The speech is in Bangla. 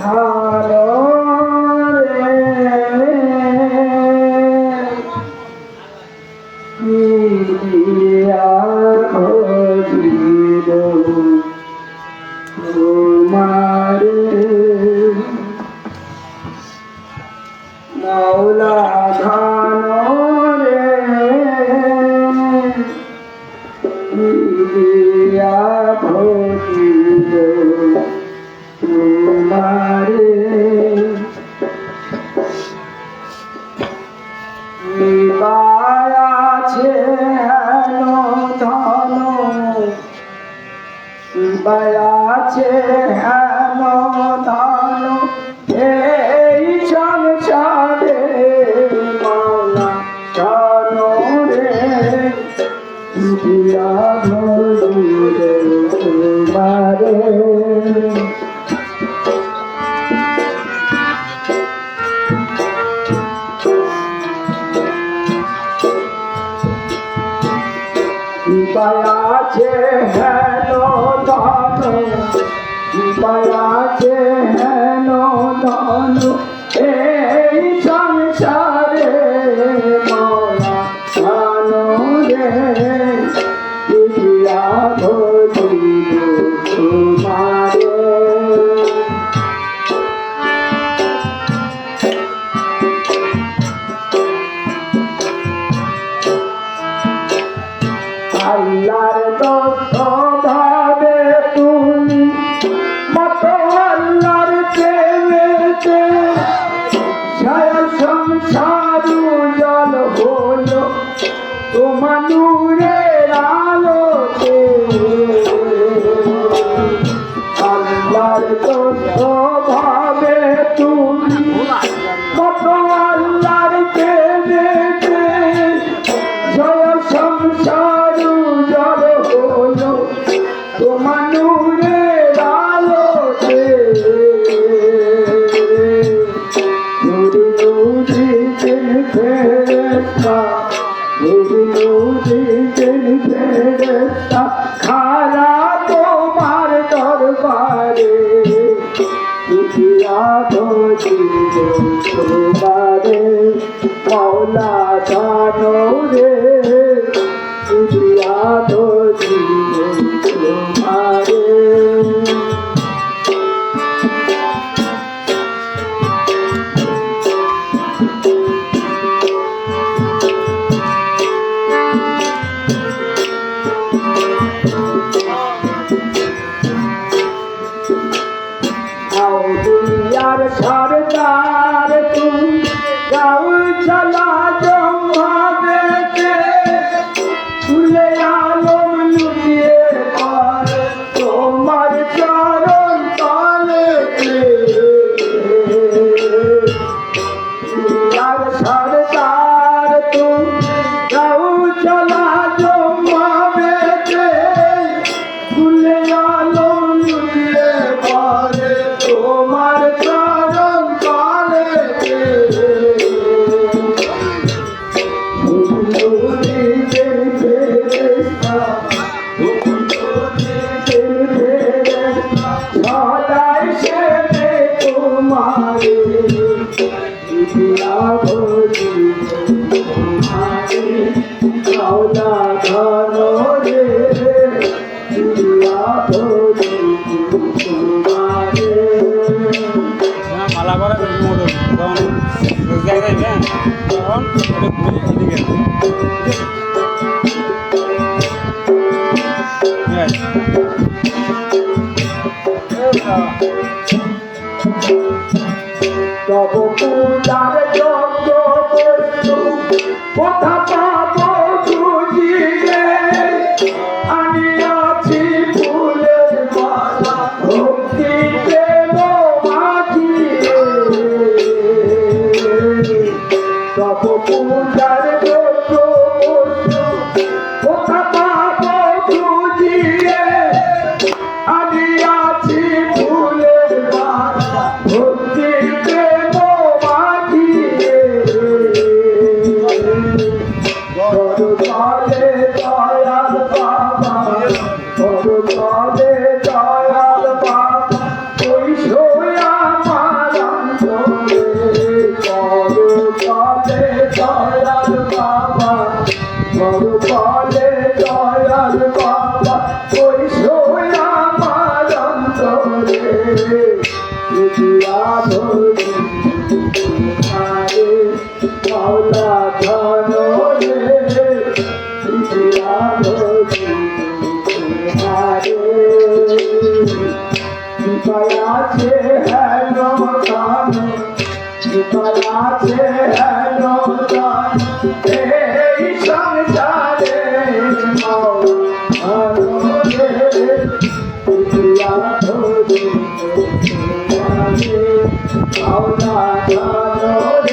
ভালো রে দিয়া খোঁজিব তোমারে মাওলা ধান রে দিয়া খোঁজিব তোমারে কৃপায় আছে হেন ধন কৃপায় আছে হেন ধন এই সংসারে মাওলা ধন রে দিয়া ধরে তোমারে কৃপায় আছে হেন ধন কৃপায় আছে হেন ধন এই সংসারে মাওলা ধন রে দিয়া ধরিব তোমারে আল্লাহর দোস্ত ভাবে তুমি মত আল্লাহর প্রেমেতে ছায়া সংসার উজ্জ্বল হলো তোমার নূরের আলোতে আল্লাহর দোস্ত ভাবে তুমি মত আল্লাহর প্রেমেতে ছায়া সংসার উজ্জ্বল হলো তোমার নূরের আলোতে নুরি নুরি দিন ফেরেশতা নুরি নুরি দিন ফেরেশতা খারা তোমার দরবারে দিয়া ধরিব তোমারে মাওলা জানো রে দিয়া ধরিব তোমারে দুনিয়ার সরদার তুমি যাও চলা জমাবেতে ফুলে আলম লুটিয়ে পর তোমার চরণ তলেতে দুনিয়ার সরদার তুমি যাও চলা জমাবেতে ফুলে আলম লুটিয়ে পর তোমার চরণ তলেতে সদাই সে তোমারে দিয়া ধরিব তোমারে মাওলা ধন রে দিয়া ধরিব তোমারে মালা করে তখন জায়গায় যান তখন এদিকে তব পূজার যোগ্য বস্তু কোথা পাব খুঁজিলে আনিয়াছি ফুলের মালা ভক্তি প্রেম মাঝিয়ে তব পূজার যোগ্য বস্তু কোথা পাব খুঁজিলে আনিয়াছি ফুলের মালা ভক্তি প্রেম মাঝিয়ে বিদ্যা ধরি আরে মাওলা ধন রে বিদ্যা ধরি আরে বিপায়াছে হেলো দান বিপায়াছে হেলো দান এই সংসারে মাওলা ধন রে বিদ্যা ধরি আরে মাওলা ধন